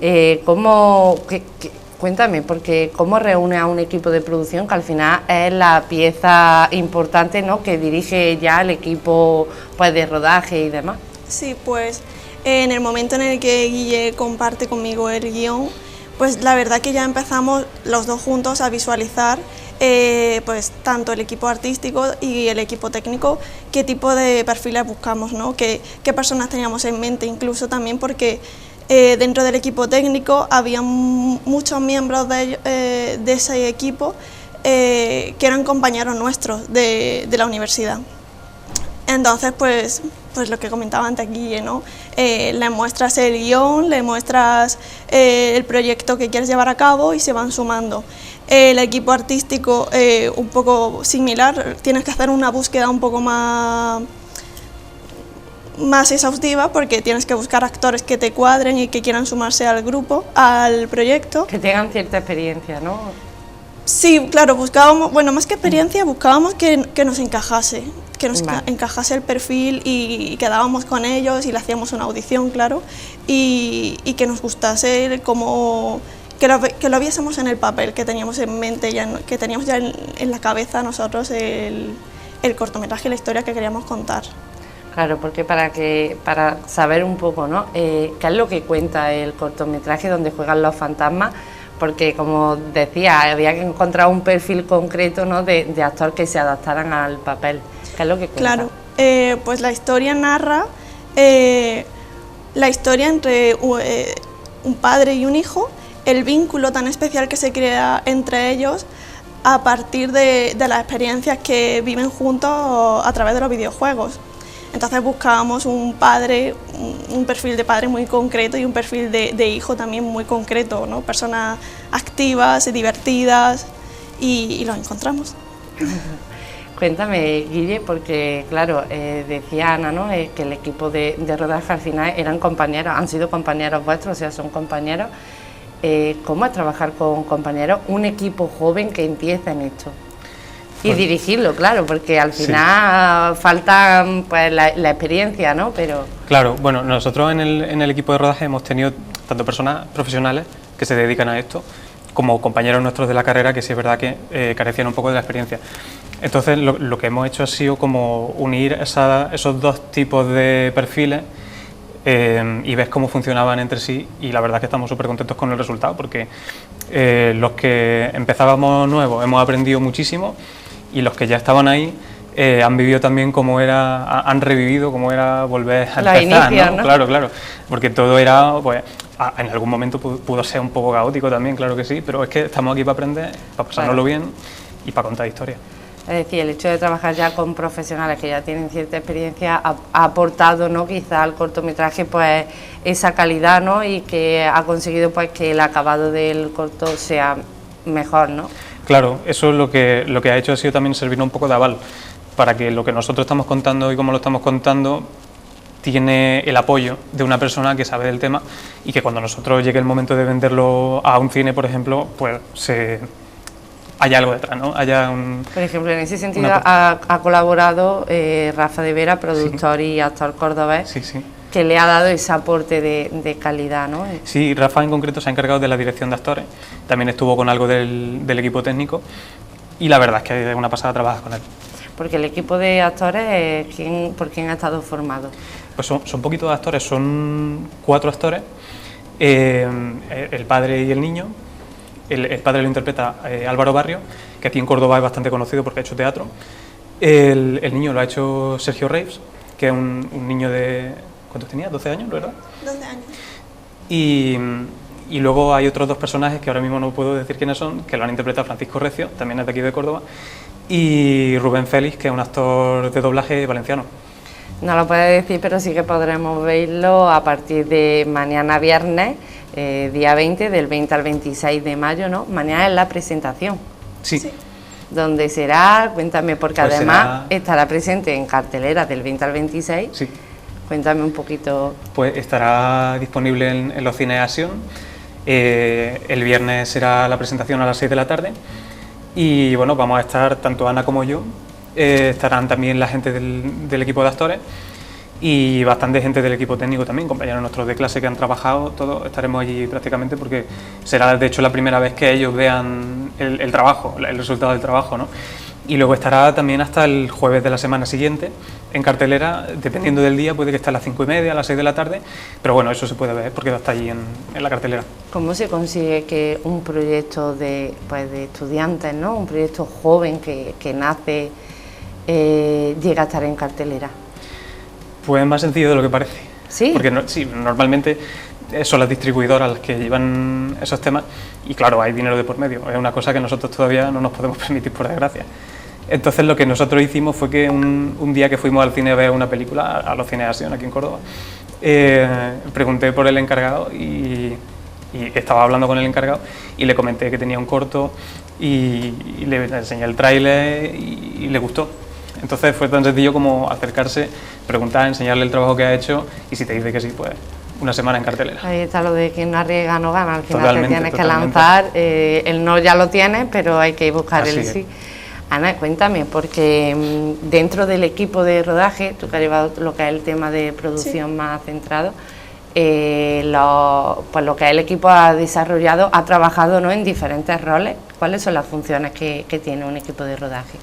Cuéntame, porque cómo reúne a un equipo de producción que al final es la pieza importante, ¿no?, que dirige ya el equipo, pues, de rodaje y demás. Sí, pues en el momento en el que Guille comparte conmigo el guión, pues la verdad que ya empezamos los dos juntos a visualizar pues tanto el equipo artístico y el equipo técnico, qué tipo de perfiles buscamos, ¿no?, qué personas teníamos en mente, incluso también porque dentro del equipo técnico había muchos miembros de ese equipo que eran compañeros nuestros de la universidad. Entonces, pues lo que comentaba antes Guille, ¿no? Le muestras el guión, le muestras el proyecto que quieres llevar a cabo y se van sumando. El equipo artístico, un poco similar, tienes que hacer una búsqueda un poco más exhaustiva, porque tienes que buscar actores que te cuadren y que quieran sumarse al grupo, al proyecto. Que tengan cierta experiencia, ¿no? Sí, claro, buscábamos, bueno, más que experiencia, buscábamos que nos encajase, encajase el perfil, y quedábamos con ellos y le hacíamos una audición, claro, y que nos gustase, como que lo viésemos en el papel, que teníamos en mente, que teníamos ya en la cabeza nosotros el cortometraje y la historia que queríamos contar. Claro, porque para saber un poco, ¿no? ¿Qué es lo que cuenta el cortometraje donde juegan los fantasmas? Porque, como decía, había que encontrar un perfil concreto, ¿no? de actor que se adaptaran al papel. ¿Qué es lo que cuenta? Claro, pues la historia narra la historia entre un padre y un hijo, el vínculo tan especial que se crea entre ellos a partir de las experiencias que viven juntos a través de los videojuegos. Entonces buscábamos un perfil de padre muy concreto y un perfil de hijo también muy concreto, ¿no? Personas activas, divertidas, y los encontramos. Cuéntame, Guille, porque claro, decía Ana, ¿no? Que el equipo de rodaje al final eran compañeros, han sido compañeros vuestros, o sea, son compañeros. ¿Cómo es trabajar con compañeros, un equipo joven que empieza en esto? Y dirigirlo, claro, porque al final falta pues, la experiencia, ¿no? Pero... Claro, bueno, nosotros en el equipo de rodaje hemos tenido tanto personas profesionales que se dedican a esto, como compañeros nuestros de la carrera que sí es verdad que carecían un poco de la experiencia. Entonces lo que hemos hecho ha sido como unir esos dos tipos de perfiles y ves cómo funcionaban entre sí, y la verdad es que estamos súper contentos con el resultado, porque los que empezábamos nuevos hemos aprendido muchísimo, y los que ya estaban ahí han vivido también han revivido cómo era volver a empezar, ¿no? Claro, porque todo era, pues, en algún momento pudo ser un poco caótico también, claro que sí, pero es que estamos aquí para aprender, para pasárnoslo bien y para contar historias. Es decir, el hecho de trabajar ya con profesionales que ya tienen cierta experiencia ha aportado, ¿no? Quizá al cortometraje pues esa calidad, ¿no? Y que ha conseguido pues que el acabado del corto sea mejor, ¿no? Claro, eso es lo que ha hecho ha sido también servir un poco de aval para que lo que nosotros estamos contando y cómo lo estamos contando tiene el apoyo de una persona que sabe del tema, y que cuando nosotros llegue el momento de venderlo a un cine, por ejemplo, pues haya algo detrás, ¿no? Por ejemplo, en ese sentido ha colaborado Rafa de Vera, productor y actor cordobés, que le ha dado ese aporte de calidad, ¿no? Sí, Rafa en concreto se ha encargado de la dirección de actores, también estuvo con algo del equipo técnico, y la verdad es que es una pasada trabajar con él. Porque el equipo de actores, ¿por quién ha estado formado? Pues son poquitos actores, son 4 actores, el padre y el niño. El padre lo interpreta Álvaro Barrio, que aquí en Córdoba es bastante conocido porque ha hecho teatro. El niño lo ha hecho Sergio Reis, que es un niño de... ¿Cuántos tenía? ¿12 años, verdad? 12 años. Y luego hay otros 2 personajes que ahora mismo no puedo decir quiénes son, que lo han interpretado Francisco Recio, también es de aquí de Córdoba, y Rubén Félix, que es un actor de doblaje valenciano. No lo puede decir, pero sí que podremos verlo a partir de mañana viernes, día 20, del 20 al 26 de mayo, ¿no? Mañana es la presentación. Sí. ¿Dónde será? Cuéntame, porque pues además estará presente en cartelera del 20 al 26. Sí. Cuéntame un poquito. Pues estará disponible en los cines Asión. El viernes será la presentación a las 6 de la tarde. Y bueno, vamos a estar, tanto Ana como yo, estarán también la gente del equipo de actores y bastante gente del equipo técnico también, compañeros nuestros de clase que han trabajado, todos estaremos allí prácticamente, porque será de hecho la primera vez que ellos vean el trabajo, el resultado del trabajo, ¿no? Y luego estará también hasta el jueves de la semana siguiente en cartelera, dependiendo del día, puede que esté a las 5:30, a las 6 de la tarde, pero bueno, eso se puede ver porque está allí en la cartelera. ¿Cómo se consigue que un proyecto de estudiantes, ¿no? Un proyecto joven que nace, llegue a estar en cartelera? Pues es más sencillo de lo que parece. ¿Sí? Porque normalmente son las distribuidoras las que llevan esos temas y claro, hay dinero de por medio. Es una cosa que nosotros todavía no nos podemos permitir, por desgracia. Entonces lo que nosotros hicimos fue que un día que fuimos al cine a ver una película, a los cines Acción aquí en Córdoba, pregunté por el encargado y estaba hablando con el encargado y le comenté que tenía un corto y le enseñé el tráiler y le gustó. Entonces fue tan sencillo como acercarse, preguntar, enseñarle el trabajo que ha hecho y si te dice que sí, pues una semana en cartelera. Ahí está lo de quien no arriesga no gana, al final Totalmente, te tienes totalmente. que lanzar, el no ya lo tienes, pero hay que buscar Así el es. sí. Ana, cuéntame, porque dentro del equipo de rodaje, tú que has llevado lo que es el tema de producción más centrado, pues lo que el equipo ha desarrollado, ha trabajado, ¿no?, en diferentes roles. ¿Cuáles son las funciones que tiene un equipo de rodaje?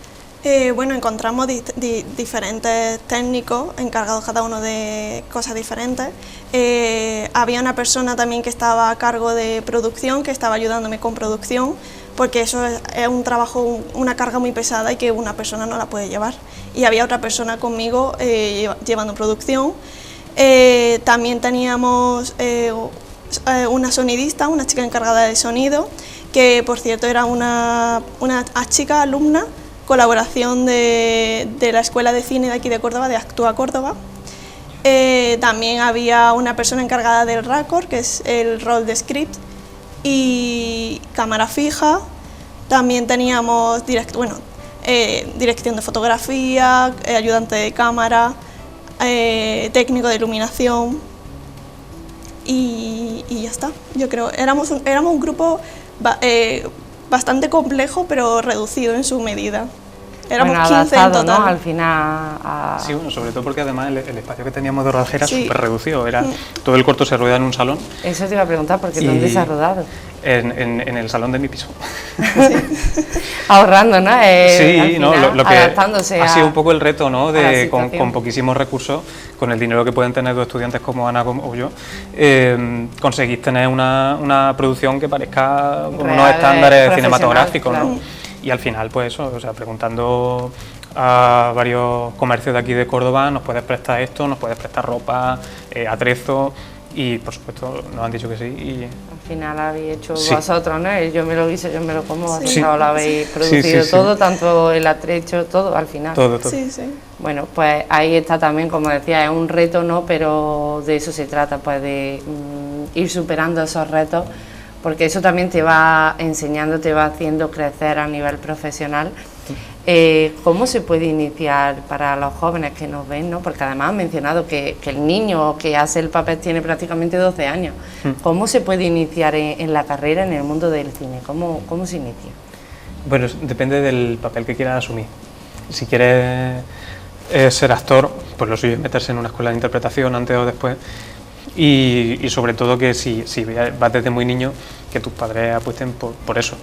Bueno, encontramos diferentes técnicos encargados cada uno de cosas diferentes. Había una persona también que estaba a cargo de producción, que estaba ayudándome con producción, porque eso es un trabajo, una carga muy pesada y que una persona no la puede llevar. Y había otra persona conmigo llevando producción. También teníamos una sonidista, una chica encargada de sonido, que por cierto era una chica alumna, colaboración de la Escuela de Cine de aquí de Córdoba, de Actúa Córdoba. También había una persona encargada del RACOR, que es el rol de script, y cámara fija. También teníamos dirección de fotografía, ayudante de cámara, técnico de iluminación y ya está. Yo creo, éramos un grupo bastante complejo, pero reducido en su medida. Éramos 15 en adaptado, total. ¿no?, al final Sí, bueno, sobre todo porque además el espacio que teníamos de rodaje era Sí. súper reducido, todo el corto se rueda en un salón. Eso te iba a preguntar, porque Y- ¿dónde se ha rodado? En el salón de mi piso. Ahorrando, ¿no? Al Sí, no, final, lo que adaptándose ha sido un poco el reto, ¿no? a la De con situación. poquísimos recursos, con el dinero que pueden tener dos estudiantes como Ana o yo, conseguís tener una producción que parezca con unos Real, estándares profesional, cinematográficos, claro. ¿no? Y al final, pues eso, o sea, preguntando a varios comercios de aquí de Córdoba, nos puedes prestar esto, nos puedes prestar ropa, atrezo, y por supuesto nos han dicho que sí. Y Al final habéis hecho Sí. vosotros, ¿no? Yo me lo guiso, yo me lo como, al Sí. final lo habéis Sí, producido sí, sí. todo, tanto el atrecho, todo, al final. todo. Sí, sí. Bueno, pues ahí está también, como decía, es un reto, ¿no? Pero de eso se trata, pues de ir superando esos retos, porque eso también te va enseñando, te va haciendo crecer a nivel profesional. ¿Cómo se puede iniciar para los jóvenes que nos ven, ¿no? Porque además han mencionado que el niño que hace el papel tiene prácticamente 12 años. ¿Cómo se puede iniciar en la carrera, en el mundo del cine? ¿Cómo se inicia? Bueno, depende del papel que quieras asumir. Si quieres ser actor, pues lo suyo es meterse en una escuela de interpretación antes o después. Y sobre todo que si vas desde muy niño, que tus padres apuesten por eso.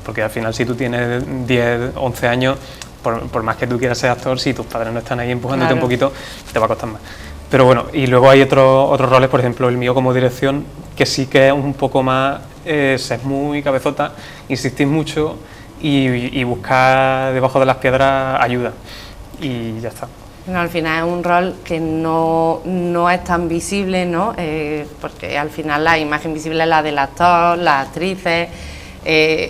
Porque al final, si tú tienes 10, 11 años, por más que tú quieras ser actor, si tus padres no están ahí empujándote Claro. un poquito, te va a costar más. Pero bueno, y luego hay otros roles, por ejemplo el mío como dirección, que sí que es un poco más, ser muy cabezota, insistir mucho y buscar debajo de las piedras ayuda. Y ya está. Bueno, al final es un rol que no es tan visible, ¿no? Porque al final la imagen visible es la del actor, las actrices.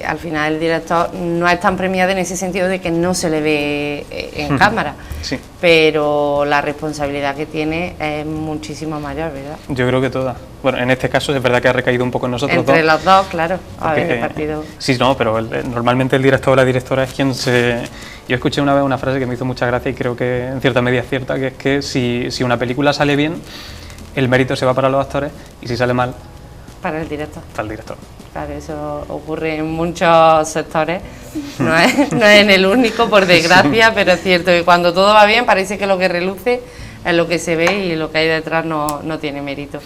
Al final el director no es tan premiado en ese sentido de que no se le ve en cámara, Sí. pero la responsabilidad que tiene es muchísimo mayor, ¿verdad? Yo creo que todas. Bueno, en este caso es verdad que ha recaído un poco en nosotros Entre dos. los dos, claro, a Porque, ver, el partido. Sí, no, pero normalmente el director o la directora es quien se... Yo escuché una vez una frase que me hizo mucha gracia y creo que en cierta medida es cierta, que es que si una película sale bien, el mérito se va para los actores y si sale mal, Para el director. para el director. Claro, eso ocurre en muchos sectores, no es en el único, por desgracia, pero es cierto que cuando todo va bien parece que lo que reluce es lo que se ve y lo que hay detrás no tiene mérito.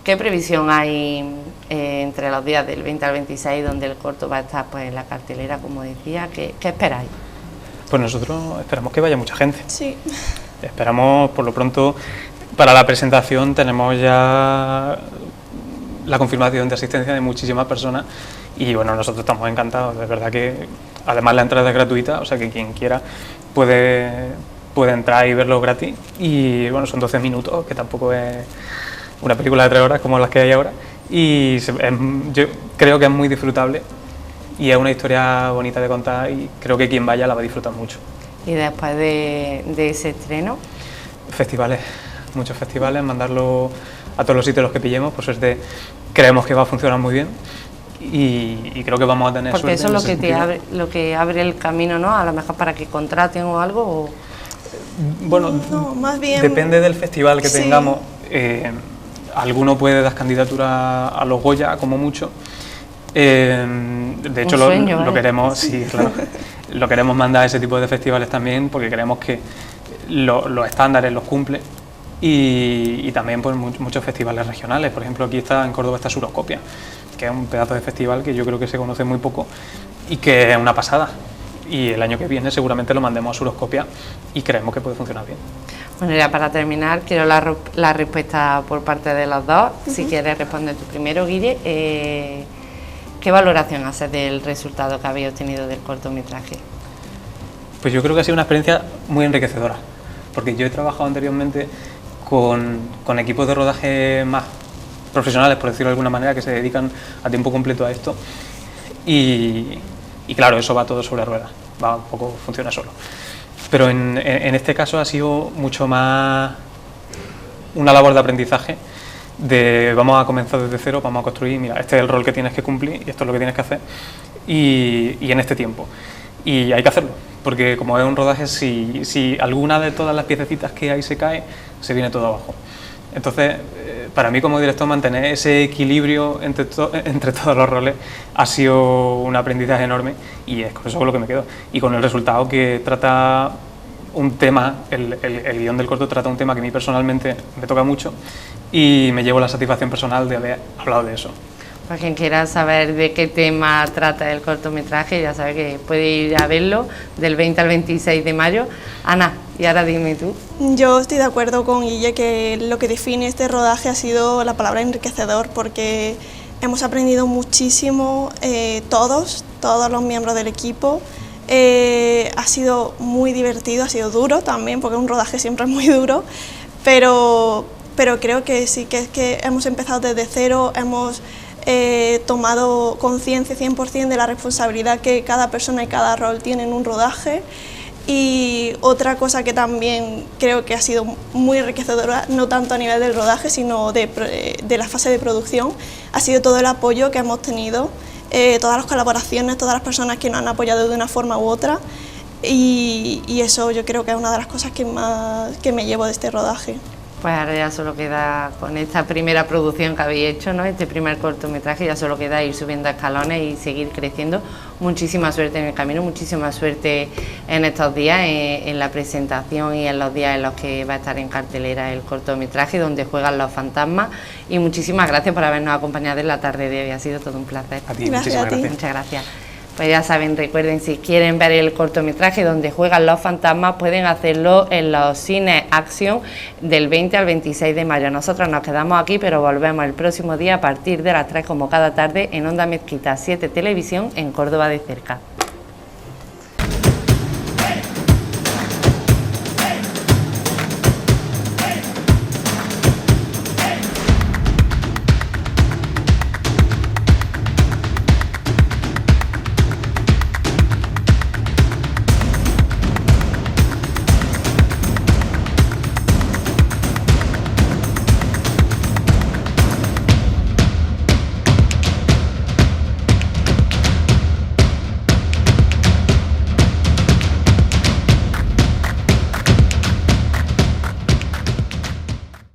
¿Qué previsión hay entre los días del 20 al 26, donde el corto va a estar pues en la cartelera, como decía? ¿Qué esperáis? Pues nosotros esperamos que vaya mucha gente. Sí. Esperamos, por lo pronto, para la presentación tenemos ya la confirmación de asistencia de muchísimas personas y bueno, nosotros estamos encantados, de verdad que además la entrada es gratuita, o sea que quien quiera puede entrar y verlo gratis y bueno, son 12 minutos, que tampoco es una película de 3 horas como las que hay ahora y yo creo que es muy disfrutable y es una historia bonita de contar y creo que quien vaya la va a disfrutar mucho. Y después de ese estreno, Festivales, muchos festivales, mandarlo a todos los sitios los que pillemos, por suerte creemos que va a funcionar muy bien y creo que vamos a tener porque suerte. eso es lo que abre el camino, ¿no? A lo mejor para que contraten o algo. O... Bueno, no, más bien depende del festival que sí. tengamos. Alguno puede dar candidatura a los Goya, como mucho. De hecho, lo queremos, sí, claro, lo queremos mandar a ese tipo de festivales también, porque creemos que los estándares los cumple. Y también pues, muchos festivales regionales. Por ejemplo, aquí en Córdoba está Suroscopia, que es un pedazo de festival que yo creo que se conoce muy poco y que es una pasada. Y el año que viene seguramente lo mandemos a Suroscopia y creemos que puede funcionar bien. Bueno, ya para terminar, quiero la respuesta por parte de los dos. Si quieres responder tú primero, Guille. ¿Qué valoración haces del resultado que habéis obtenido del cortometraje? Pues yo creo que ha sido una experiencia muy enriquecedora, porque yo he trabajado anteriormente con equipos de rodaje más profesionales, por decirlo de alguna manera, que se dedican a tiempo completo a esto y claro, eso va todo sobre ruedas, va un poco, funciona solo. Pero en este caso ha sido mucho más una labor de aprendizaje, de vamos a comenzar desde cero, vamos a construir, mira, este es el rol que tienes que cumplir y esto es lo que tienes que hacer y en este tiempo. Y hay que hacerlo, porque como es un rodaje, si alguna de todas las piececitas que hay se cae, se viene todo abajo. Entonces, para mí como director, mantener ese equilibrio entre todos los roles ha sido un aprendizaje enorme y es con eso con lo que me quedo. Y con el resultado que trata un tema, el guión del corto trata un tema que a mí personalmente me toca mucho y me llevo la satisfacción personal de haber hablado de eso. Para quien quiera saber de qué tema trata el cortometraje, ya sabe que puede ir a verlo del 20 al 26 de mayo. Ana, y ahora dime tú. Yo estoy de acuerdo con Guille que lo que define este rodaje ha sido la palabra enriquecedor, porque hemos aprendido muchísimo todos los miembros del equipo. Ha sido muy divertido, ha sido duro también, porque un rodaje siempre es muy duro, pero creo que sí, que es que hemos empezado desde cero, hemos tomado conciencia 100% de la responsabilidad que cada persona y cada rol tiene en un rodaje. Y otra cosa que también creo que ha sido muy enriquecedora, no tanto a nivel del rodaje, sino de la fase de producción, ha sido todo el apoyo que hemos tenido, todas las colaboraciones, todas las personas que nos han apoyado de una forma u otra, y eso yo creo que es una de las cosas que me llevo de este rodaje. Pues ahora ya solo queda, con esta primera producción que habéis hecho, ¿no? Este primer cortometraje, ya solo queda ir subiendo escalones y seguir creciendo. Muchísima suerte en el camino, muchísima suerte en estos días, en la presentación y en los días en los que va a estar en cartelera el cortometraje, donde juegan los fantasmas. Y muchísimas gracias por habernos acompañado en la tarde de hoy, ha sido todo un placer. A ti, muchísimas gracias. Muchas gracias. Pues ya saben, recuerden, si quieren ver el cortometraje donde juegan los fantasmas, pueden hacerlo en los cines Action del 20 al 26 de mayo. Nosotros nos quedamos aquí, pero volvemos el próximo día a partir de las 3, como cada tarde, en Onda Mezquita 7 Televisión, en Córdoba de Cerca.